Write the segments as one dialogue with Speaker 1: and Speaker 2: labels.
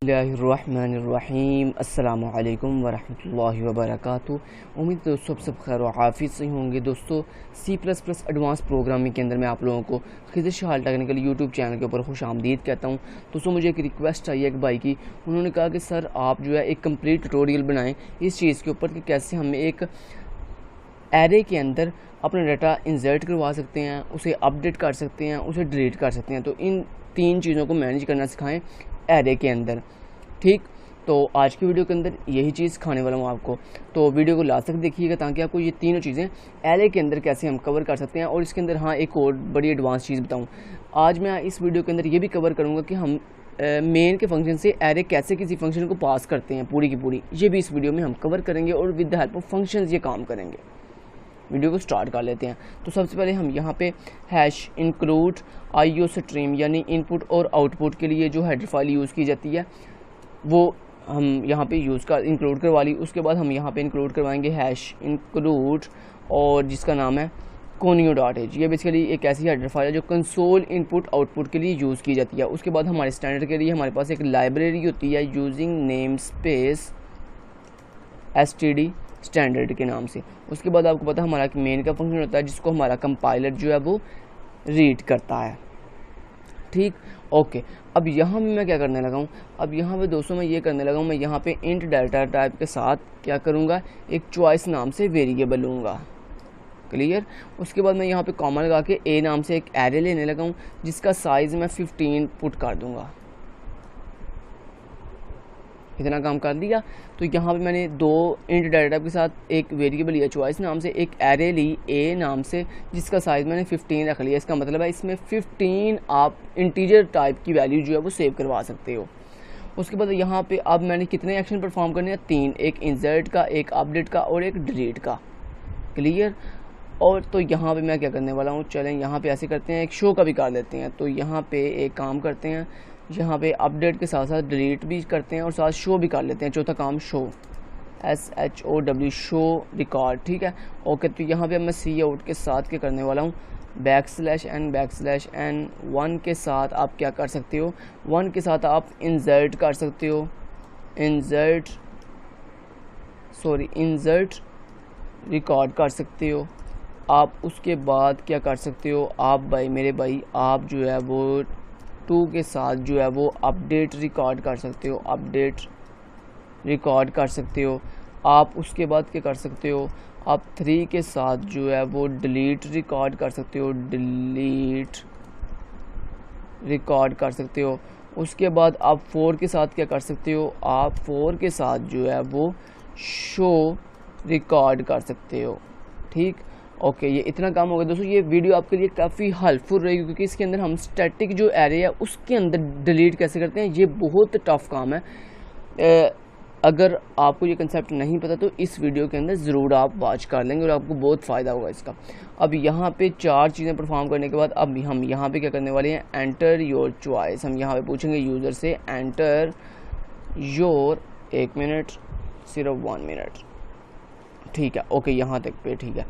Speaker 1: बिस्मिल्लाहिर्रहमानिर्रहीम अस्सलामु अलैकुम वरहमतुल्लाहि वबरकातुहू। उम्मीद दोस्तों सब खैर व आफियत से होंगे। दोस्तों C++ एडवांस प्रोग्रामिंग के अंदर मैं आप लोगों को खिज़र शहाल टेक्निकल यूट्यूब चैनल के ऊपर खुश आमदीद कहता हूँ। दोस्तों मुझे एक रिक्वेस्ट आई एक भाई की, उन्होंने कहा कि सर आप जो है एक कंप्लीट ट्यूटोरियल बनाएँ इस चीज़ के ऊपर कि कैसे हम एक एरे के अंदर अपना डाटा इंसर्ट करवा सकते हैं, उसे अपडेट कर सकते हैं, उसे डिलीट कर सकते हैं। तो इन तीन चीज़ों को मैनेज करना सिखाएं एरे के अंदर। ठीक, तो आज की वीडियो के अंदर यही चीज़ सिखाने वाला हूँ आपको। तो वीडियो को लास्ट तक देखिएगा ताकि आपको ये तीनों चीज़ें एरे के अंदर कैसे हम कवर कर सकते हैं। और इसके अंदर हाँ एक और बड़ी एडवांस चीज़ बताऊँ, आज मैं इस वीडियो के अंदर ये भी कवर करूँगा कि हम मेन के फंक्शन से एरे कैसे किसी फंक्शन को पास करते हैं पूरी की पूरी, ये भी इस वीडियो में हम कवर करेंगे और with the help of functions ये काम करेंगे। वीडियो को स्टार्ट कर लेते हैं। तो सबसे पहले हम यहाँ पे हैश इंक्लूड आईओ स्ट्रीम यानी इनपुट और आउटपुट के लिए जो हेडर फाइल यूज़ की जाती है वो हम यहाँ पे इंक्लूड करवा ली। उसके बाद हम यहाँ पे इंक्लूड करवाएंगे हैश इंक्लूड और जिसका नाम है conio.h। ये बेसिकली एक ऐसी हेडर फाइल है जो कंसोल इनपुट आउटपुट के लिए यूज़ की जाती है। उसके बाद हमारे स्टैंडर्ड के लिए हमारे पास एक लाइब्रेरी होती है using name space std standard के नाम से। उसके बाद आपको पता है हमारा एक मेन का फंक्शन होता है जिसको हमारा कंपाइलर जो है वो रीड करता है। ठीक, ओके। अब यहाँ भी मैं क्या करने लगा हूँ, अब यहाँ पे दोस्तों मैं ये करने लगा हूँ, मैं यहाँ पे इंट डाटा टाइप के साथ क्या करूँगा, एक चॉइस नाम से वेरिएबल लूँगा। क्लियर। उसके बाद मैं यहाँ पे कॉमा लगा के ए नाम से एक एरे लेने लगा हूँ जिसका साइज़ मैं 15 पुट कर दूँगा। इतना काम कर दिया। तो यहाँ पे मैंने दो इंट डाटा टाइप के साथ एक वेरिएबल लिया चॉइस नाम से, एक एरे ली ए नाम से जिसका साइज़ मैंने 15 रख लिया। इसका मतलब है इसमें 15 आप इंटीजर टाइप की वैल्यू जो है वो सेव करवा सकते हो। उसके बाद यहाँ पे अब मैंने कितने एक्शन परफॉर्म करने हैं, 3, एक इंसर्ट का, एक अपडेट का और एक डिलीट का। क्लियर। और तो यहाँ पे मैं क्या करने वाला हूँ, चलें यहाँ पे ऐसे करते हैं, एक शो का भी कर लेते हैं। तो यहाँ पे एक काम करते हैं, यहाँ पे अपडेट के साथ साथ डिलीट भी करते हैं और साथ शो भी कर लेते हैं। चौथा काम शो SHOW शो रिकॉर्ड। ठीक है, ओके। तो यहाँ पे मैं सी आउट के साथ क्या करने वाला हूँ, \n 1 के साथ आप क्या कर सकते हो, 1 के साथ आप इंसर्ट कर सकते हो, इंसर्ट रिकॉर्ड कर सकते हो आप। उसके बाद क्या कर सकते हो आप मेरे भाई आप जो है वो 2 के साथ जो है वो अपडेट रिकॉर्ड कर सकते हो, अपडेट रिकॉर्ड कर सकते हो आप। उसके बाद क्या कर सकते हो आप 3 के साथ जो है वो डिलीट रिकॉर्ड कर सकते हो, डिलीट रिकॉर्ड कर सकते हो। उसके बाद आप 4 के साथ क्या कर सकते हो, आप 4 के साथ जो है वो शो रिकॉर्ड कर सकते हो। ठीक, ओके। ये इतना काम हो गया दोस्तों। ये वीडियो आपके लिए काफ़ी हेल्पफुल रहेगी क्योंकि इसके अंदर हम स्टैटिक जो एरे है उसके अंदर डिलीट कैसे करते हैं, ये बहुत टफ काम है। अगर आपको ये कंसेप्ट नहीं पता तो इस वीडियो के अंदर ज़रूर आप वॉच कर लेंगे और आपको बहुत फ़ायदा होगा इसका। अब यहाँ पे 4 चीज़ें परफॉर्म करने के बाद अब हम यहाँ पे क्या करने वाले हैं, एंटर योर चॉइस। हम यहाँ पे पूछेंगे यूज़र से एंटर योर, 1 मिनट, सिर्फ 1 मिनट। ठीक है, ओके, यहाँ तक पे ठीक है।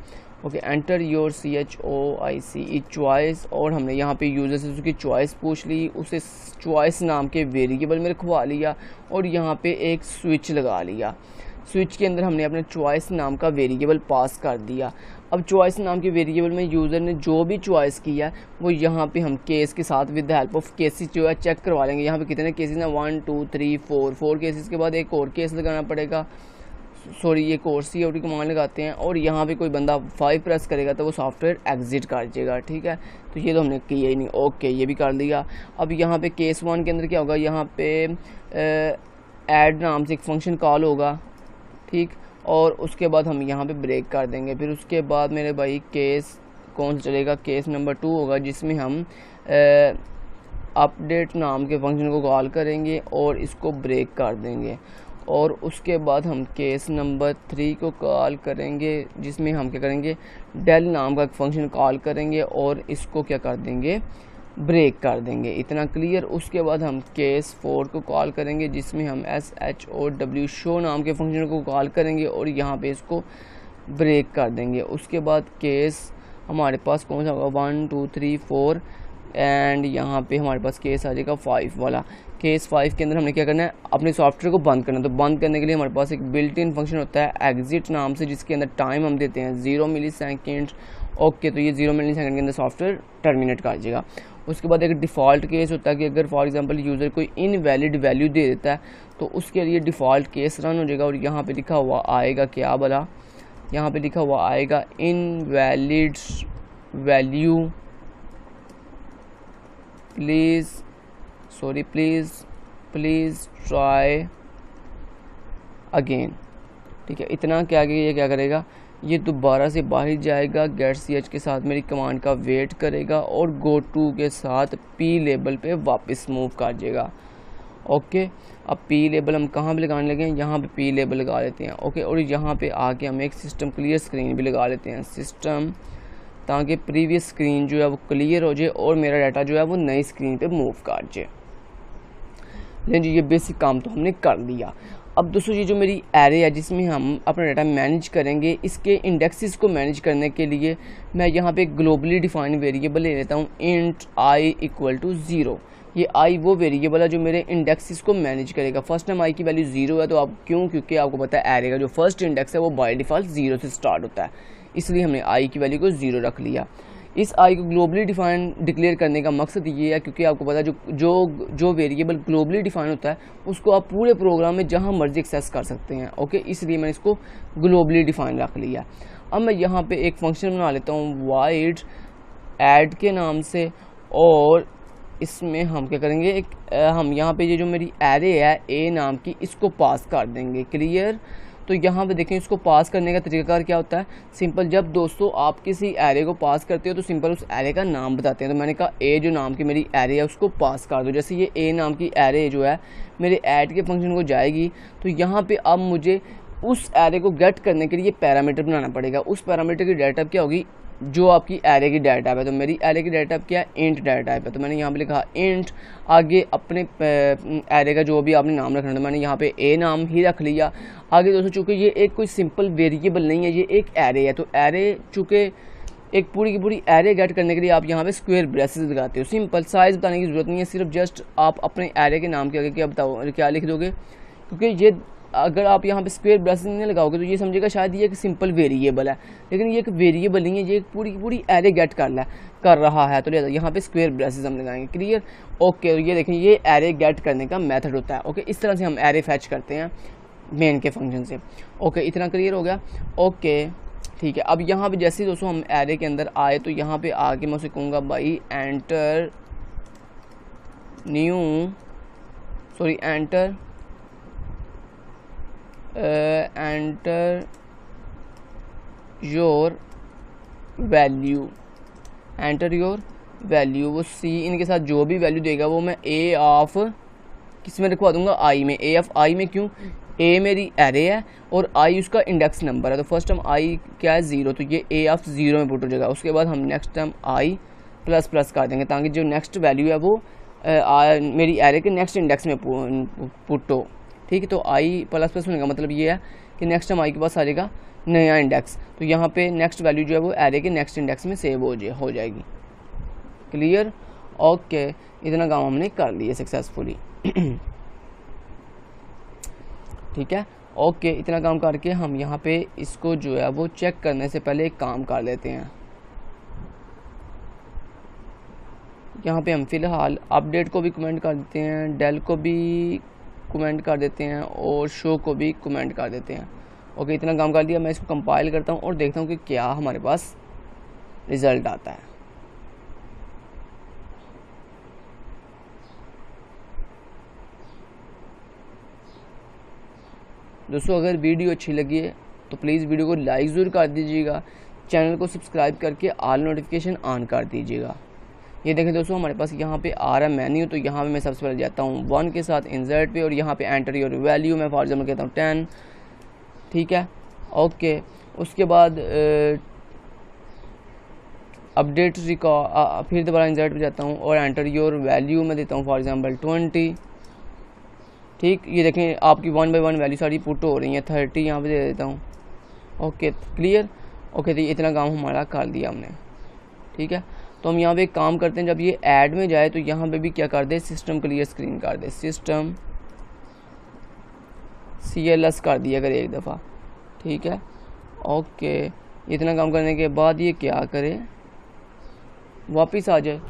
Speaker 1: Okay, enter your CHOICE choice. और हमने यहाँ पे यूज़र से उसकी चॉइस पूछ ली, उसे चॉइस नाम के वेरिएबल में रखवा लिया और यहाँ पे एक स्विच लगा लिया। स्विच के अंदर हमने अपने चॉइस नाम का वेरिएबल पास कर दिया। अब चॉइस नाम के वेरिएबल में यूज़र ने जो भी चॉइस किया वो यहाँ पे हम केस के साथ with the help of cases जो है चेक करवा लेंगे। यहाँ पे कितने केसेस हैं, 1 2 3 4 केसेस के बाद एक और केस लगाना पड़ेगा, एक और COT कमांड लगाते हैं और यहाँ पे कोई बंदा 5 प्रेस करेगा तो वो सॉफ्टवेयर एग्जिट कर जाएगा। ठीक है, तो ये तो हमने किया ही नहीं। ओके, ये भी कर लिया। अब यहाँ पे केस 1 के अंदर क्या होगा, यहाँ पे ऐड नाम से एक फंक्शन कॉल होगा। ठीक, और उसके बाद हम यहाँ पे ब्रेक कर देंगे। फिर उसके बाद मेरे भाई केस कौन सा चलेगा, केस नंबर 2 होगा जिसमें हम अपडेट नाम के फंक्शन को कॉल करेंगे और इसको ब्रेक कर देंगे। और उसके बाद हम केस नंबर 3 को कॉल करेंगे जिसमें हम क्या करेंगे, डेल नाम का एक फंक्शन कॉल करेंगे और इसको क्या कर देंगे, ब्रेक कर देंगे। इतना क्लियर। उसके बाद हम केस 4 को कॉल करेंगे जिसमें हम SHOW शो नाम के फंक्शन को कॉल करेंगे और यहाँ पे इसको ब्रेक कर देंगे। उसके बाद केस हमारे पास कौन सा होगा, 1 2 3 4 एंड यहाँ पे हमारे पास केस आ जाएगा 5 वाला। केस 5 के अंदर हमने क्या करना है, अपने सॉफ्टवेयर को बंद करना है। तो बंद करने के लिए हमारे पास एक बिल्ट इन फंक्शन होता है एग्जिट नाम से, जिसके अंदर टाइम हम देते हैं 0 मिलीसेकंड। ओके, तो ये 0 मिलीसेकंड के अंदर सॉफ्टवेयर टर्मिनेट कर देगा। उसके बाद एक डिफ़ॉल्ट केस होता है कि अगर फॉर एग्जांपल यूज़र कोई इनवैलिड वैल्यू दे देता है तो उसके लिए डिफ़ॉल्ट केस रन हो जाएगा। और यहाँ पे लिखा हुआ आएगा क्या भला, यहाँ पे लिखा हुआ आएगा invalid value please try again. ठीक है, इतना क्या कि ये क्या करेगा, ये दोबारा से बाहर जाएगा, गेट ch के साथ मेरी कमांड का वेट करेगा और गो टू के साथ p लेबल पे वापस मूव कर जाएगा। ओके, अब p लेबल हम कहाँ पे लगाने लगे हैं, यहाँ पे p लेबल लगा लेते हैं। ओके, और यहाँ पे आके हम एक सिस्टम क्लियर स्क्रीन भी लगा लेते हैं, सिस्टम, ताकि प्रीवियस स्क्रीन जो है वो क्लियर हो जाए और मेरा डाटा जो है वो नई स्क्रीन पे मूव कर जाए। लेकिन जी ये बेसिक काम तो हमने कर लिया। अब दोस्तों ये जो मेरी एरे है जिसमें हम अपना डाटा मैनेज करेंगे, इसके इंडेक्सेस को मैनेज करने के लिए मैं यहाँ पे ग्लोबली डिफाइन वेरिएबल ले लेता हूँ इंट i इक्वल टू 0। ये i वो वेरिएबल है जो मेरे इंडेक्सेस को मैनेज करेगा। फर्स्ट टाइम i की वैल्यू 0 है, तो आप क्योंकि आपको पता है एरे का जो फर्स्ट इंडेक्स है वो बाय डिफ़ॉल्ट 0 से स्टार्ट होता है, इसलिए हमने i की वैल्यू को 0 रख लिया। इस i को ग्लोबली डिफाइन डिक्लेयर करने का मकसद ये है क्योंकि आपको पता है जो वेरिएबल ग्लोबली डिफाइन होता है उसको आप पूरे प्रोग्राम में जहां मर्जी एक्सेस कर सकते हैं। ओके, इसलिए मैंने इसको ग्लोबली डिफाइन रख लिया। अब मैं यहाँ पे एक फंक्शन बना लेता हूँ वाइड ऐड के नाम से, और इसमें हम क्या करेंगे, हम यहाँ पे ये जो मेरी एरे है ए नाम की, इसको पास कर देंगे। क्लियर। तो यहाँ पे देखें इसको पास करने का तरीकाकार क्या होता है, सिंपल, जब दोस्तों आप किसी एरे को पास करते हो तो सिंपल उस एरे का नाम बताते हैं। तो मैंने कहा ए जो नाम की मेरी एरे है उसको पास कर दो। जैसे ये ए नाम की एरे जो है मेरे ऐड के फंक्शन को जाएगी, तो यहाँ पे अब मुझे उस एरे को गेट करने के लिए पैरामीटर बनाना पड़ेगा। उस पैरामीटर की डेटा टाइप क्या होगी, जो आपकी एरे की डाटा टाइप है। तो मेरी एरे की डाटा टाइप क्या है, इंट डाटा टाइप है। तो मैंने यहाँ पे लिखा इंट, आगे अपने एरे का जो भी आपने नाम रखना है, तो मैंने यहाँ पे ए नाम ही रख लिया। आगे दोस्तों चूँकि ये एक कोई सिंपल वेरिएबल नहीं है, ये एक एरे है, तो एरे चूँकि एक पूरी की पूरी एरे गेट करने के लिए आप यहाँ पे स्क्वायर ब्रेसेस लगाते हो। सिंपल, साइज़ बताने की ज़रूरत नहीं है, सिर्फ जस्ट आप अपने एरे के नाम के आगे क्या बताओ क्या लिख दोगे, क्योंकि ये अगर आप यहाँ पे स्क्वायर ब्रेसेस नहीं लगाओगे तो ये समझेगा शायद ये एक सिंपल वेरिएबल है, लेकिन ये एक वेरिएबल नहीं है, ये एक पूरी की पूरी एरे गेट कर रहा है। तो यहाँ पे स्क्वायर ब्रेसेस हम लगाएंगे। क्लियर। ओके, और ये देखें ये एरे गेट करने का मेथड होता है। ओके, इस तरह से हम एरे फैच करते हैं मेन के फंक्शन से। ओके, इतना क्लियर हो गया। ओके, ठीक है। अब यहाँ पे जैसे दोस्तों हम एरे के अंदर आए तो यहाँ पे आके मैं उसे कहूँगा भाई एंटर योर वैल्यू। वो सी इनके साथ जो भी वैल्यू देगा वो मैं ए ऑफ किस में रखवा दूंगा, आई में। ए ऑफ आई में क्यों, ए मेरी एरे है और आई उसका इंडेक्स नंबर है। तो फर्स्ट टाइम आई क्या है 0, तो ये ए ऑफ 0 में पुट हो जाएगा। उसके बाद हम next time I plus plus कर देंगे ताकि जो नेक्स्ट वैल्यू है वो मेरी एरे के नेक्स्ट इंडेक्स में पुट हो। ठीक है, तो आई प्लस प्लस होने का मतलब ये है कि नेक्स्ट टाइम आई के पास आ जाएगा नया इंडेक्स, तो यहाँ पे नेक्स्ट वैल्यू जो है वो एरे के नेक्स्ट इंडेक्स में सेव हो जाएगी। क्लियर। ओके, इतना काम हमने कर लिया सक्सेसफुली। ठीक है। ओके, इतना काम करके हम यहाँ पे इसको जो है वो चेक करने से पहले एक काम कर लेते हैं। यहाँ पे हम फिलहाल अपडेट को भी कमेंट कर देते हैं, डेल को भी कमेंट कर देते हैं और शो को भी कमेंट कर देते हैं। ओके, इतना काम कर लिया। मैं इसको कंपाइल करता हूँ और देखता हूँ कि क्या हमारे पास रिज़ल्ट आता है। दोस्तों अगर वीडियो अच्छी लगी है तो प्लीज़ वीडियो को लाइक ज़रूर कर दीजिएगा, चैनल को सब्सक्राइब करके ऑल नोटिफिकेशन ऑन कर दीजिएगा। ये देखें दोस्तों हमारे पास यहाँ पे आ रहा है मेन्यू, तो यहाँ पे मैं सबसे पहले जाता हूँ 1 के साथ इंसर्ट पे और यहाँ पे एंटर योर वैल्यू मैं फॉर एग्जाम्पल कहता हूँ 10। ठीक है। ओके, उसके बाद अपडेट रिकॉर्ड, फिर दोबारा इंसर्ट पे जाता हूँ और एंटर योर वैल्यू मैं देता हूँ फॉर एग्जाम्पल 20। ठीक, ये देखें आपकी 1 बाय 1 वैल्यू सारी पुट हो रही है। 30 यहाँ पे दे देता हूँ। Okay, clear. ओके, तो इतना काम हमारा कर दिया हमने। ठीक है। तो हम यहाँ पे एक काम करते हैं, जब ये ऐड में जाए तो यहाँ पे भी क्या कर दे, सिस्टम क्लियर स्क्रीन कर दे, सिस्टम CLS कर दिया अगर एक दफ़ा, ठीक है। ओके, इतना काम करने के बाद ये क्या करे, वापस आ जाए,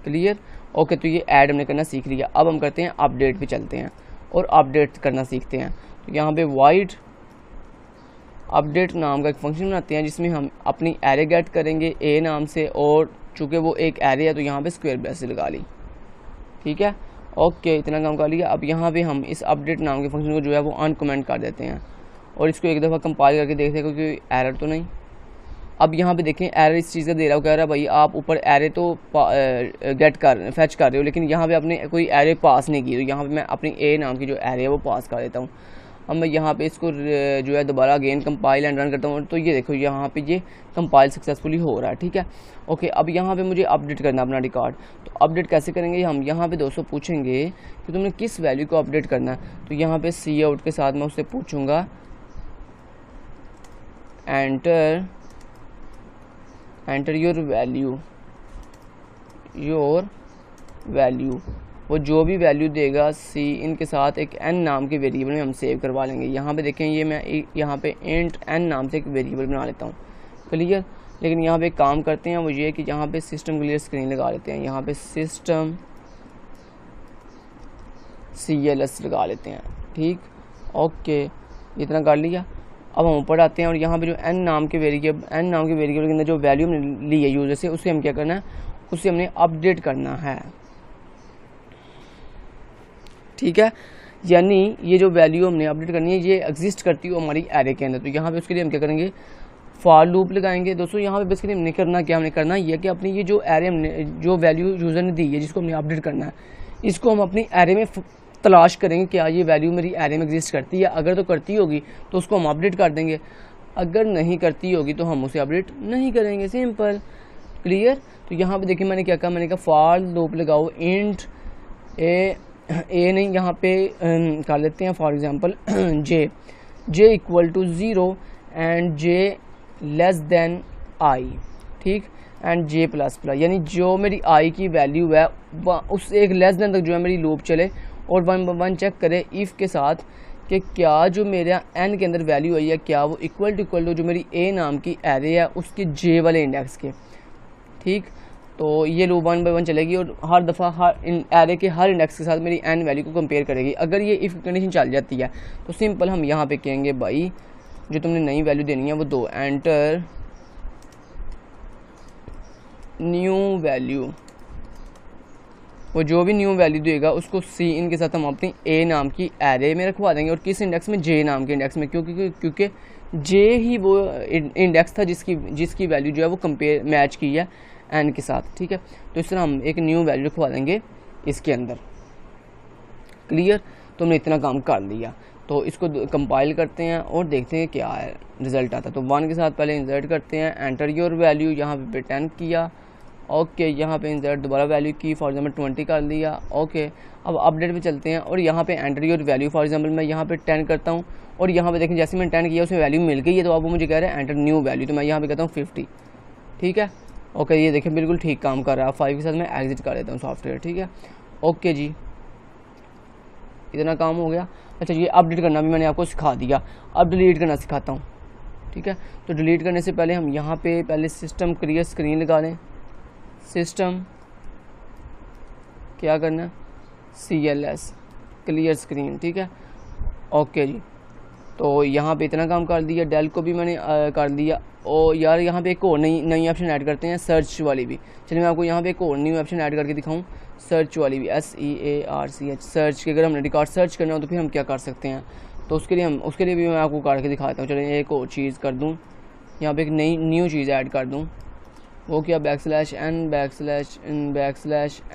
Speaker 1: क्लियर। ओके, तो ये ऐड हमने करना सीख लिया। अब हम करते हैं अपडेट पे चलते हैं और अपडेट करना सीखते हैं। तो यहाँ पे वाइड अपडेट नाम का एक फंक्शन बनाते हैं जिसमें हम अपनी एरे गेट करेंगे ए नाम से, और चूँकि वो एक एरे है तो यहाँ पे स्क्वायर ब्रैकेट लगा ली, ठीक है। ओके, इतना काम कर लिया। अब यहाँ पे हम इस अपडेट नाम के फंक्शन को जो है वो अनकमेंट कर देते हैं और इसको एक दफ़ा कंपाइल करके देखते हैं कोई एरर तो नहीं। अब यहाँ पे देखें एरर इस चीज़ का दे रहा हो, कह रहा है भाई आप ऊपर एरे तो फैच कर रहे हो, लेकिन यहाँ पे आपने कोई एरे पास नहीं की। तो यहाँ पे मैं अपनी ए नाम की जो एरे है वो पास कर देता हूँ। अब मैं यहाँ पे इसको जो है दोबारा अगेन कंपाइल एंड रन करता हूँ, तो ये देखो यहाँ पे ये कंपाइल सक्सेसफुली हो रहा है, ठीक है। ओके, अब यहाँ पे मुझे अपडेट करना अपना रिकॉर्ड। तो अपडेट कैसे करेंगे, हम यहाँ पे दोस्तों पूछेंगे कि तुमने किस वैल्यू को अपडेट करना है। तो यहाँ पे सी आउट के साथ मैं उससे पूछूंगा एंटर योर वैल्यू, वो जो भी वैल्यू देगा सी इनके साथ एक एन नाम के वेरिएबल में हम सेव करवा लेंगे। यहाँ पे देखें, ये मैं यहाँ पे इंट एन नाम से एक वेरिएबल बना लेता हूँ, क्लियर। लेकिन यहाँ पे एक काम करते हैं, वो ये कि यहाँ पे सिस्टम क्लियर स्क्रीन लगा लेते हैं, यहाँ पे सिस्टम CLS लगा लेते हैं, ठीक। ओके, इतना कर लिया। अब हम ऊपर आते हैं और यहाँ पे जो एन नाम के वेरिएबल के अंदर जो वैल्यू हमने ली है यूजर से, उसे हम क्या करना है, उसे हमने अपडेट करना है, ठीक है। यानी ये जो वैल्यू हमने अपडेट करनी है ये एग्जिस्ट करती हो हमारी एरे के अंदर। तो यहाँ पे उसके लिए हम क्या करेंगे, फॉर लूप लगाएंगे। दोस्तों यहाँ पे बेसिकली हमने करना क्या, हमने करना ये कि अपनी ये जो एरे हमने जो वैल्यू यूज़र ने दी है जिसको हमने अपडेट करना है, इसको हम अपनी एरे में तलाश करेंगे क्या ये वैल्यू मेरी एरे में एग्जिस्ट करती है। अगर तो करती होगी तो उसको हम अपडेट कर देंगे, अगर नहीं करती होगी तो हम उसे अपडेट नहीं करेंगे, सिंपल, क्लियर। तो यहाँ पे देखिए मैंने क्या कहा, मैंने कहा फॉर लूप लगाओ इंट ए नहीं, यहाँ पे कर लेते हैं for example j equal to 0 and j less than i, ठीक, एंड जे प्लस प्लस, यानी जो मेरी आई की वैल्यू है उस एक लेस देन तक जो है मेरी लूप चले और 1 by 1 चेक करे इफ़ के साथ कि क्या जो मेरा एन के अंदर वैल्यू आई है क्या वो इक्वल टू जो मेरी ए नाम की एरे है उसके जे वाले इंडेक्स के, ठीक। तो ये लूप 1 by 1 चलेगी और हर दफ़ा हर एरे के हर इंडेक्स के साथ मेरी एन वैल्यू को कंपेयर करेगी। अगर ये इफ़ कंडीशन चल जाती है तो सिंपल हम यहाँ पे कहेंगे भाई जो तुमने नई वैल्यू देनी है वो दो, एंटर न्यू वैल्यू, वो जो भी न्यू वैल्यू देगा उसको सी इनके साथ हम अपनी ए नाम की एरे में रखवा देंगे और किस इंडेक्स में, जे नाम के इंडेक्स में, क्योंकि जे ही वो इंडेक्स था जिसकी वैल्यू जो है वो कंपेयर मैच की है एन के साथ, ठीक है। तो इस तरह हम एक न्यू वैल्यू रखवा देंगे इसके अंदर, क्लियर। तो हमने इतना काम कर लिया। तो इसको कंपाइल करते हैं और देखते हैं क्या है रिज़ल्ट आता है। तो 1 के साथ पहले इंसर्ट करते हैं, एंटर योर वैल्यू, यहाँ पे 10 किया, ओके, यहाँ पे इंसर्ट दोबारा वैल्यू की, फॉर एग्जांपल 20 कर लिया, ओके। अब अपडेट पे चलते हैं और यहाँ पे enter your value, for example मैं यहाँ पे 10 करता हूँ और यहाँ पे देखें जैसे मैंने 10 किया उसमें वैल्यू मिल गई है। तो अब वो मुझे कह रहा है एंटर न्यू वैल्यू, तो मैं यहाँ पे कहता हूँ 50, ठीक है। ओके, ये देखें बिल्कुल ठीक काम कर रहा है। 5 के साथ मैं एग्जिट कर देता हूँ सॉफ्टवेयर, ठीक है। ओके जी, इतना काम हो गया। अच्छा, ये अपडेट करना भी मैंने आपको सिखा दिया। अब डिलीट करना सिखाता हूँ, ठीक है। तो डिलीट करने से पहले हम यहाँ पे पहले सिस्टम क्लियर स्क्रीन लगा लें, सिस्टम क्या करना है, CLS क्लियर स्क्रीन, ठीक है। ओके जी, तो यहाँ पे इतना काम कर दिया। डेल को भी मैंने कर दिया। और यार यहाँ पे एक और नई ऑप्शन ऐड करते हैं, सर्च वाली भी। चलिए मैं आपको यहाँ पे एक और न्यू ऑप्शन ऐड करके दिखाऊं, सर्च वाली भी, SEARCH, सर्च के अगर हमने रिकॉर्ड सर्च करना हो तो फिर हम क्या कर सकते हैं। तो उसके लिए भी मैं आपको करके दिखाता हूँ। चलिए एक और चीज़ कर दूँ, यहाँ पे एक न्यू चीज़ ऐड कर दूँ, वो क्या,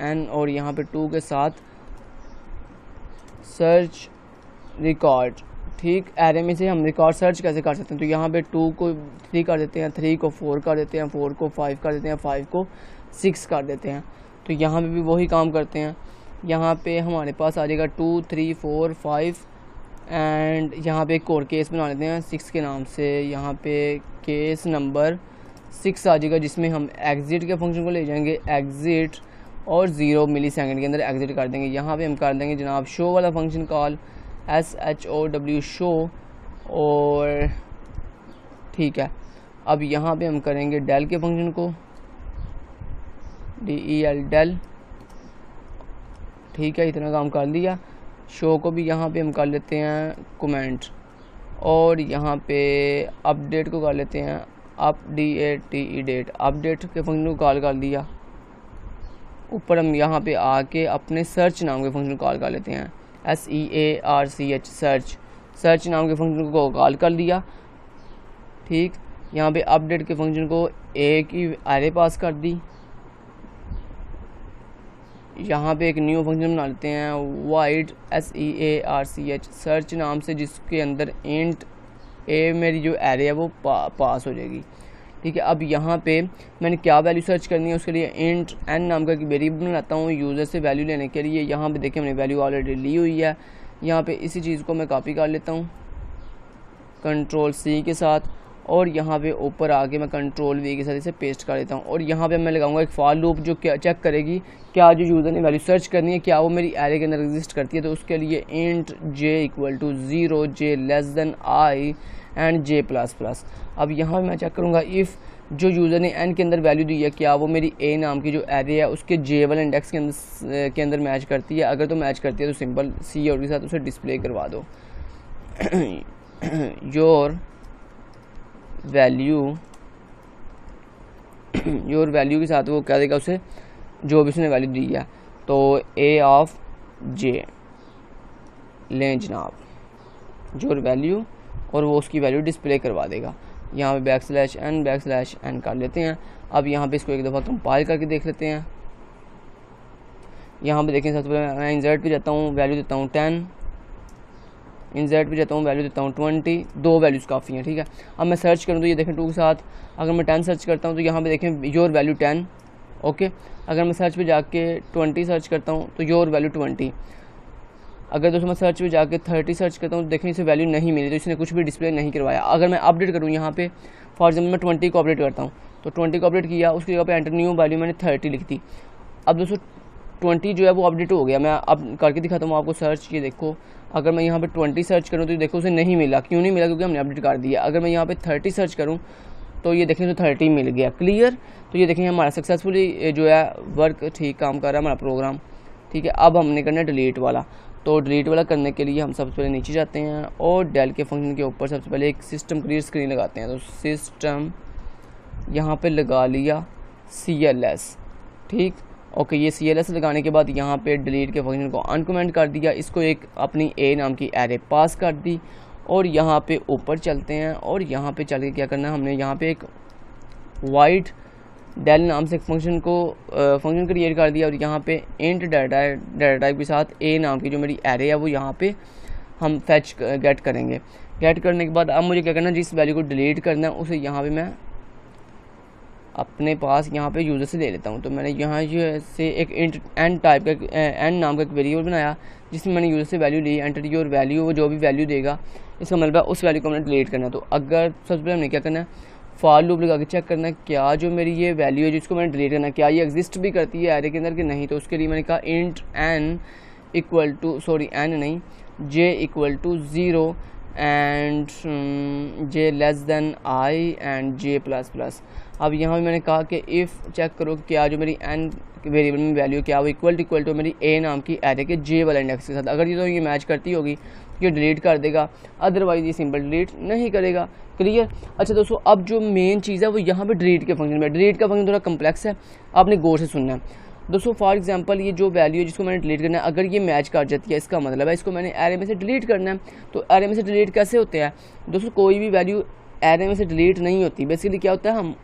Speaker 1: \n और यहाँ पे 2 के साथ सर्च रिकॉर्ड, ठीक। एरे में से हम रिकॉर्ड सर्च कैसे कर सकते हैं, तो यहाँ पे 2 को 3 कर देते हैं, 3 को 4 कर देते हैं, 4 को 5 कर देते हैं, 5 को 6 कर देते हैं। तो यहाँ पे भी वही काम करते हैं। यहाँ पे हमारे पास आ जाएगा 2 3 4 5 एंड यहाँ पे एक और केस बना लेते हैं 6 के नाम से। यहाँ पे केस नंबर 6 आ जाएगा, जिसमें हम एग्ज़िट के फंक्शन को ले जाएंगे एग्ज़िट और 0 मिलीसेकंड के अंदर एग्ज़िट कर देंगे। यहाँ पे हम कर देंगे जनाब शो वाला फंक्शन कॉल, SHOW शो, और ठीक है। अब यहाँ पे हम करेंगे डेल के फंक्शन को, DEL डेल, ठीक है, इतना काम कर लिया। शो को भी यहाँ पे हम कर लेते हैं कमेंट, और यहाँ पे अपडेट को कर लेते हैं update डेट, अपडेट के फंक्शन को कॉल कर दिया। ऊपर हम यहाँ पे आके अपने सर्च नाम के फंक्शन को कॉल कर लेते हैं, SEARCH सर्च, सर्च नाम के फंक्शन को कॉल कर दिया। ठीक, यहाँ पे अपडेट के फंक्शन को एक ही एरे पास कर दी। यहाँ पे एक न्यू फंक्शन बना लेते हैं वाइड SEARCH सर्च नाम से, जिसके अंदर इंट ए मेरी जो एरे है वो पास हो जाएगी। ठीक है, अब यहाँ पे मैंने क्या वैल्यू सर्च करनी है, उसके लिए इंट n नाम का एक वेरिएबल बनाता हूँ यूज़र से वैल्यू लेने के लिए। यहाँ पे देखिए हमने वैल्यू ऑलरेडी ली हुई है। यहाँ पे इसी चीज़ को मैं कॉपी कर लेता हूँ Ctrl+C के साथ, और यहाँ पे ऊपर आके मैं Ctrl+V के साथ इसे पेस्ट कर देता हूँ। और यहाँ पे मैं लगाऊंगा एक फॉर लूप जो क्या चेक करेगी क्या जो यूज़र ने वैल्यू सर्च करनी है क्या वो मेरी एरे के अंदर एग्जिस्ट करती है। तो उसके लिए int j = 0, j i and j++। अब यहाँ मैं चेक करूँगा इफ़ जो यूज़र ने n के अंदर वैल्यू दी है क्या वो मेरी a नाम की जो एरे है उसके j वाले इंडेक्स के अंदर मैच करती है। अगर तो मैच करती है तो सिंपल सी और के साथ उसे डिस्प्ले करवा दो। योर वैल्यू के साथ वो क्या देगा उसे जो भी उसने वैल्यू दी है। तो a ऑफ j लें जनाब योर वैल्यू, और वो उसकी वैल्यू डिस्प्ले करवा देगा। यहाँ पे \n कर लेते हैं। अब यहाँ पे इसको एक दफ़ा कंपाइल करके देख लेते हैं। यहाँ पे देखें सबसे पहले मैं इंसर्ट पे जाता हूँ, वैल्यू देता हूँ 10, इंसर्ट पे जाता हूँ, वैल्यू देता हूँ 20, दो वैल्यूज़ काफ़ी हैं। ठीक है, अब मैं सर्च करूँ तो ये देखें 2 के साथ, अगर मैं 10 सर्च करता हूँ तो यहाँ पे देखें योर वैल्यू 10, ओके। अगर मैं सर्च पे जाके 20 सर्च करता हूँ तो योर वैल्यू 20। अगर दोस्तों मैं सर्च पे जाके 30 सर्च करता हूँ तो देखें इसे वैल्यू नहीं मिली, तो इसने कुछ भी डिस्प्ले नहीं करवाया। अगर मैं अपडेट करूँ यहाँ पे फॉर एग्जाम्पल मैं 20 को अपडेट करता हूँ, तो 20 को अपडेट किया, उसकी जगह पे एंटर न्यू वैल्यू मैंने 30 लिख दी। अब दोस्तों 20 जो है वो अपडेट हो गया। मैं अब करके दिखाता हूँ आपको सर्च, ये देखो अगर मैं यहाँ पे 20 सर्च करूँ तो देखो उसे नहीं मिला। क्यों नहीं मिला? क्योंकि हमने अपडेट कर दिया। अगर मैं यहाँ पे 30 सर्च करूँ तो ये देखें तो 30 मिल गया। क्लियर? तो ये देखें हमारा सक्सेसफुली जो है वर्क ठीक काम कर रहा है हमारा प्रोग्राम। ठीक है, अब हमने करना है डिलीट वाला। तो डिलीट वाला करने के लिए हम सबसे पहले नीचे जाते हैं और डेल के फंक्शन के ऊपर सबसे पहले एक सिस्टम क्लियर स्क्रीन लगाते हैं। तो सिस्टम यहाँ पे लगा लिया CLS। ठीक, ओके। ये CLS लगाने के बाद यहाँ पे डिलीट के फंक्शन को अनकमेंट कर दिया, इसको एक अपनी A नाम की एरे पास कर दी और यहाँ पे ऊपर चलते हैं। और यहाँ पे चल के क्या करना है, हमने यहाँ पे एक वाइड डेल नाम से एक फंक्शन क्रिएट कर दिया और यहाँ पे इंट डाटा टाइप के साथ A नाम की जो मेरी एरे है वो यहाँ पे हम फैच गेट करेंगे। गेट करने के बाद अब मुझे क्या करना है, जिस वैल्यू को डिलीट करना है उसे यहाँ पे मैं अपने पास यहाँ पे यूज़र से ले लेता हूँ। तो मैंने यहाँ से एक इंट n टाइप का n नाम का एक वेरिएबल बनाया जिसमें मैंने यूज़र से वैल्यू ली। एंटर योर वैल्यू, वो जो भी वैल्यू देगा इसका मतलब है उस वैल्यू को मैंने डिलीट करना है। तो अगर सबसे पहले हमने क्या करना है, फॉर लूप लगा के चेक करना है क्या जो मेरी ये वैल्यू है जिसको मैंने डिलीट करना है क्या ये एग्जिस्ट भी करती है एरे के अंदर कि नहीं। तो उसके लिए मैंने कहा int n j = 0 and j i and j++। अब यहाँ भी मैंने कहा कि इफ़ चेक करो क्या जो मेरी n वेरिएबल में वैल्यू क्या वो इक्वल टू मेरी A नाम की एरे के j वाले इंडेक्स के साथ। अगर ये तो ये मैच करती होगी ये डिलीट कर देगा, अदरवाइज ये सिंपल डिलीट नहीं करेगा। क्लियर? अच्छा दोस्तों, अब जो मेन चीज़ है वो यहाँ पे डिलीट के फंक्शन में। डिलीट का फंक्शन थोड़ा कम्प्लेक्स है, आपने गौर से सुनना है दोस्तों। फॉर एग्जांपल ये जो वैल्यू है जिसको मैंने डिलीट करना है, अगर ये मैच कर जाती है इसका मतलब है इसको मैंने एरे में से डिलीट करना है। तो एरे में से डिलीट कैसे होते हैं दोस्तों? कोई भी वैल्यू एरे में से डिलीट नहीं होती। बेसिकली क्या होता है, हम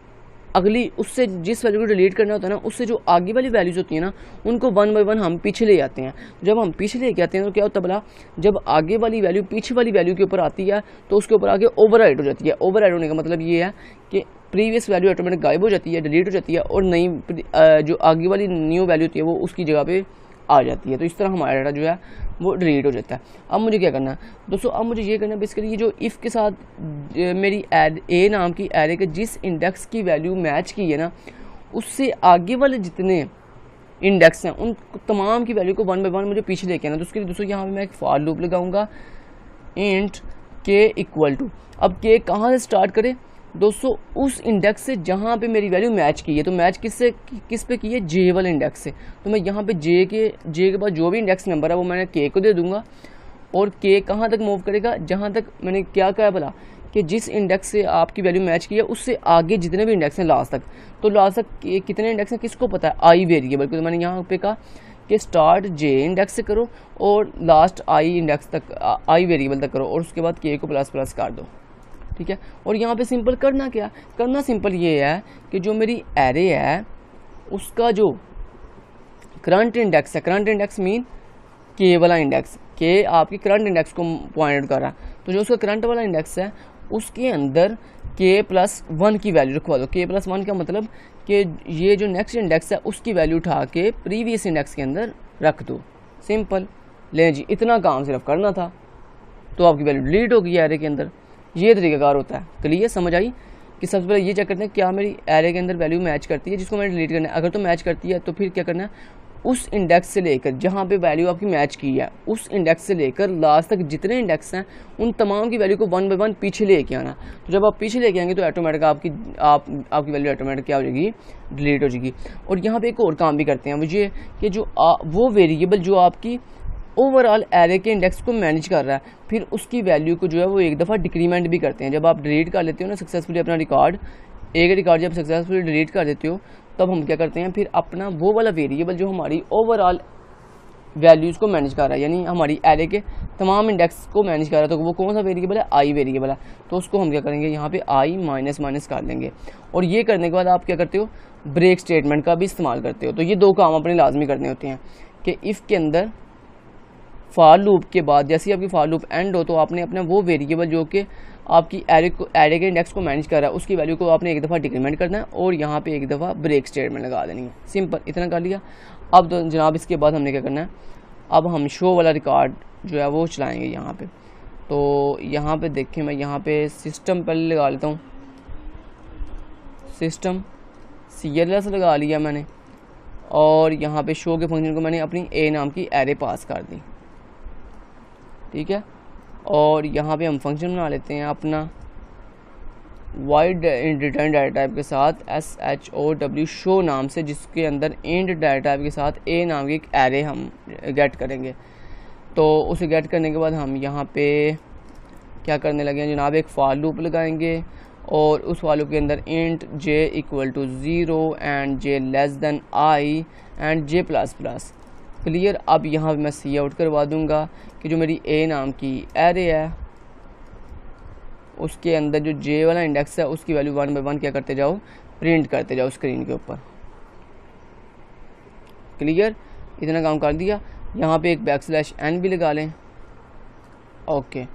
Speaker 1: अगली उससे जिस वैल्यू को डिलीट करना होता है ना उससे जो आगे वाली वैल्यूज़ होती हैं ना उनको 1 बाय 1 हम पीछे ले जाते हैं। जब हम पीछे ले आते हैं तो क्या होता है भला, जब आगे वाली वैल्यू पीछे वाली वैल्यू के ऊपर आती है तो उसके ऊपर आगे ओवरराइड हो जाती है। ओवरराइड होने का मतलब ये है कि प्रीवियस वैल्यू ऑटोमेटिक गायब हो जाती है, डिलीट हो जाती है और नई जो आगे वाली न्यू वैल्यू होती है वो उसकी जगह पे आ जाती है। तो इस तरह हमारा डाटा जो है वो डिलीट हो जाता है। अब मुझे क्या करना है दोस्तों, अब मुझे ये करना है बेसिकली ये जो इफ़ के साथ मेरी ए नाम की एरे के जिस इंडेक्स की वैल्यू मैच की है ना, उससे आगे वाले जितने इंडेक्स हैं उन तमाम की वैल्यू को 1 बाय 1 मुझे पीछे लेके आना। तो उसके लिए दोस्तों यहाँ पे मैं एक फॉर लूप लगाऊंगा, इंट के इक्वल टू, अब के कहाँ से स्टार्ट करें दोस्तों, उस इंडेक्स से जहाँ पे मेरी वैल्यू मैच की है। तो मैच किस पे की है, जे वाले इंडेक्स से। तो मैं यहाँ पे जे के बाद जो भी इंडेक्स नंबर है वो मैंने के को दे दूंगा, और के कहाँ तक मूव करेगा, जहाँ तक मैंने क्या कहा भला कि जिस इंडेक्स से आपकी वैल्यू मैच की है उससे आगे जितने भी इंडेक्स हैं लास्ट तक। तो लास्ट तक कितने इंडेक्स हैं किसको पता है, आई वेरिएबल को। तो मैंने यहाँ पे कहा कि स्टार्ट जे इंडेक्स से करो और लास्ट आई इंडेक्स तक, आई वेरिएबल तक करो, और उसके बाद के को प्लस प्लस कर दो, ठीक है। और यहाँ पे सिंपल करना क्या, करना सिंपल ये है कि जो मेरी एरे है उसका जो करंट इंडेक्स है, करंट इंडेक्स मीन के वाला इंडेक्स, के आपकी करंट इंडेक्स को पॉइंट कर रहा है। तो जो उसका करंट वाला इंडेक्स है उसके अंदर k+1 की वैल्यू रखवा दो। k+1 का मतलब कि ये जो नेक्स्ट इंडेक्स है उसकी वैल्यू उठा के प्रीवियस इंडेक्स के अंदर रख दो। सिंपल, ले जी, इतना काम सिर्फ करना था तो आपकी वैल्यू डिलीट होगी एरे के अंदर। ये तरीकाकार होता है। क्लियर, समझ आई कि सबसे पहले ये चेक करते हैं क्या मेरी एरे के अंदर वैल्यू मैच करती है जिसको मैंने डिलीट करना है। अगर तो मैच करती है तो फिर क्या करना है, उस इंडेक्स से लेकर जहाँ पे वैल्यू आपकी मैच की है उस इंडेक्स से लेकर लास्ट तक जितने इंडेक्स हैं उन तमाम की वैल्यू को 1 बाय 1 पीछे लेके आना। तो जब आप पीछे लेके आएंगे तो ऑटोमेटिक आपकी वैल्यू ऑटोमेटिक क्या हो जाएगी, डिलीट हो जाएगी। और यहाँ पे एक और काम भी करते हैं वो ये कि जो वो वेरिएबल जो आपकी ओवरऑल एरे के इंडेक्स को मैनेज कर रहा है, फिर उसकी वैल्यू को जो है वो एक दफ़ा डिक्रीमेंट भी करते हैं। जब आप डिलीट कर लेते हो ना सक्सेसफुली अपना रिकॉर्ड, एक रिकॉर्ड जब सक्सेसफुली डिलीट कर देते हो तब हम क्या करते हैं, फिर अपना वो वाला वेरिएबल जो हमारी ओवरऑल वैल्यूज़ को मैनेज कर रहा है, यानी हमारी एरे के तमाम इंडेक्स को मैनेज कर रहा है, तो वो कौन सा वेरिएबल है, आई वेरिएबल है। तो उसको हम क्या करेंगे, यहाँ पे आई माइनस कर लेंगे। और ये करने के बाद आप क्या करते हो, ब्रेक स्टेटमेंट का भी इस्तेमाल करते हो। तो ये दो काम अपने लाजमी करने होते हैं कि इफ़ के अंदर फॉर लूप के बाद जैसे ही आपकी फॉर लूप एंड हो तो आपने अपना वो वेरिएबल जो कि आपकी एरे के इंडेक्स को मैनेज कर रहा है उसकी वैल्यू को आपने एक दफ़ा डिक्रीमेंट करना है और यहाँ पे एक दफ़ा ब्रेक स्टेटमेंट लगा देनी है। सिंपल, इतना कर लिया। अब तो जनाब इसके बाद हमने क्या करना है, अब हम शो वाला रिकॉर्ड जो है वो चलाएँगे यहाँ पर। तो यहाँ पर देखिए, मैं यहाँ पर सिस्टम पहले लगा लेता हूँ, सिस्टम CLS लगा लिया मैंने, और यहाँ पे शो के फंक्शन को मैंने अपनी ए नाम की एरे पास कर दी, ठीक है। और यहाँ पे हम फंक्शन बना लेते हैं अपना वाइड रिटर्न डाटा टाइप के साथ SHOW शो नाम से, जिसके अंदर इंट डाटा टाइप के साथ ए नाम की एक एरे हम गेट करेंगे। तो उसे गेट करने के बाद हम यहाँ पे क्या करने लगे हैं जनाब, एक फॉर लूप लगाएंगे और उस फॉर लूप के अंदर int j = 0 and j i and j++। Clear. अब यहाँ पे मैं सी आउट करवा दूंगा कि जो मेरी ए नाम की एरे है उसके अंदर जो जे वाला इंडेक्स है उसकी वैल्यू 1 बाय 1 क्या करते जाओ, प्रिंट करते जाओ स्क्रीन के ऊपर। क्लियर, इतना काम कर दिया। यहाँ पे एक \n भी लगा लें, ओके,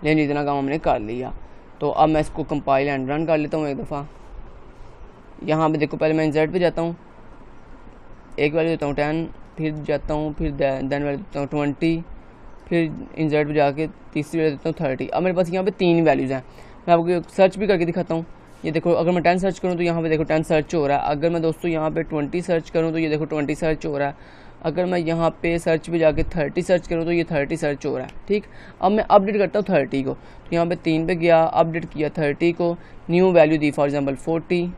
Speaker 1: लेकिन इतना काम हमने कर लिया। तो अब मैं इसको कंपाइल एंड रन कर लेता हूँ एक दफ़ा। यहाँ पे देखो, पहले मैं इंसर्ट पे जाता हूँ, एक वैल्यू देता हूँ 10, फिर जाता हूँ, फिर देन वैल्यू देता हूँ 20, फिर इंसर्ट पे जाके तीसरी वैल्यू देता हूँ 30। अब मेरे पास यहाँ पे 3 वैल्यूज़ हैं। मैं आपको सर्च भी करके दिखाता हूँ। ये देखो, अगर मैं 10 सर्च करूँ तो यहाँ पे देखो 10 सर्च हो रहा है। अगर मैं दोस्तों यहाँ पे 20 सर्च करूँ तो ये देखो 20 सर्च हो रहा है। अगर मैं यहाँ पे सर्च पे जाके 30 सर्च करूँ तो ये 30 सर्च हो रहा है, ठीक। अब मैं अपडेट करता हूँ 30 को, तो यहाँ पे 3 पे गया, अपडेट किया 30 को, new value the for example 40,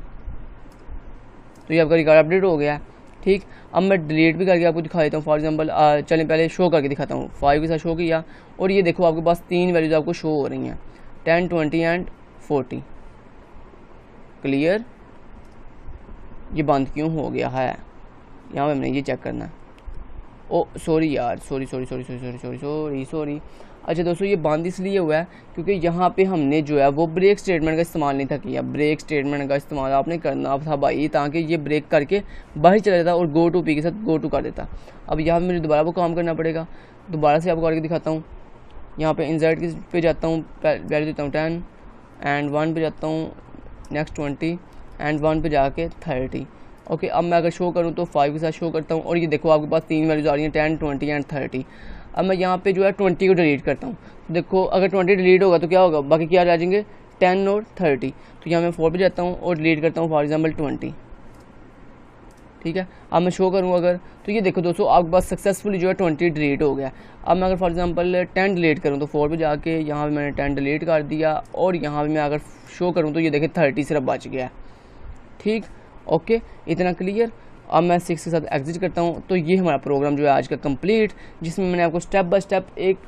Speaker 1: तो ये आपका रिकॉर्ड अपडेट हो गया, ठीक। अब मैं डिलीट भी करके आपको दिखा देता हूँ। फॉर एग्जांपल चलें पहले शो करके दिखाता हूँ। 5 के साथ शो किया और ये देखो आपके पास 3 वैल्यूज आपको शो हो रही हैं, 10, 20 एंड 40। क्लियर। ये बंद क्यों हो गया है, यहाँ पे हमने ये चेक करना है। ओ सॉरी यार, सॉरी। अच्छा दोस्तों, ये बंद इसलिए हुआ है क्योंकि यहाँ पे हमने जो है वो ब्रेक स्टेटमेंट का इस्तेमाल नहीं था किया। ब्रेक स्टेटमेंट का इस्तेमाल आपने करना था भाई, ताकि ये ब्रेक करके बाहर चला जाता और गो टू पी के साथ गो टू कर देता। अब यहाँ पे मुझे दोबारा वो काम करना पड़ेगा। दोबारा से आपको करके दिखाता हूँ। यहाँ पे इंसर्ट पे जाता हूँ, वैल्यू देता हूँ 10 एंड 1 पे जाता हूँ, नेक्स्ट 20 एंड 1 पे जाके 30, ओके, अब मैं अगर शो करूँ तो 5 के साथ शो करता हूँ और ये देखो आपके पास 3 वैल्यूज़ आ रही हैं 10, 20 एंड 30। अब मैं यहाँ पे जो है 20 को डिलीट करता हूँ। देखो अगर 20 डिलीट होगा तो क्या होगा, बाकी क्या रह जाएंगे 10 और 30। तो यहाँ मैं 4 पे जाता हूँ और डिलीट करता हूँ फॉर एग्जाम्पल 20। ठीक है, अब मैं शो करूँ अगर, तो ये देखो दोस्तों आपके पास सक्सेसफुली जो है 20 डिलीट हो गया। अब मैं अगर फॉर एग्जांपल 10 डिलीट करूँ तो 4 पे जाके यहाँ पे मैंने 10 डिलीट कर दिया और यहाँ पे मैं अगर शो करूँ तो ये देखिए 30 सिर्फ बच गया है। ठीक, ओके, इतना क्लियर। अब मैं 6 के साथ एग्जिट करता हूँ। तो ये हमारा प्रोग्राम जो है आज का कंप्लीट, जिसमें मैंने आपको स्टेप बाय स्टेप एक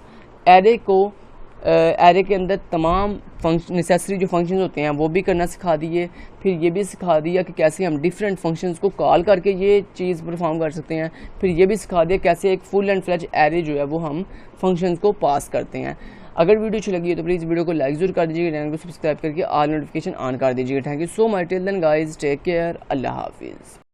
Speaker 1: एरे के अंदर तमाम नेसेसरी जो फंक्शंस होते हैं वो भी करना सिखा दिए। फिर ये भी सिखा दिया कि कैसे हम डिफरेंट फंक्शंस को कॉल करके ये चीज़ परफॉर्म कर सकते हैं। फिर ये भी सिखा दिया कैसे एक फुल एंड फ्लेज एरे जो है वो हम फंक्शंस को पास करते हैं। अगर वीडियो अच्छी लगी है तो प्लीज़ वीडियो को लाइक जरूर कर दीजिएगा, चैनल को सब्सक्राइब करके ऑल नोटिफिकेशन ऑन कर दीजिएगा। Thank you so much. Till then guys, take care, अल्लाह हाफिज़।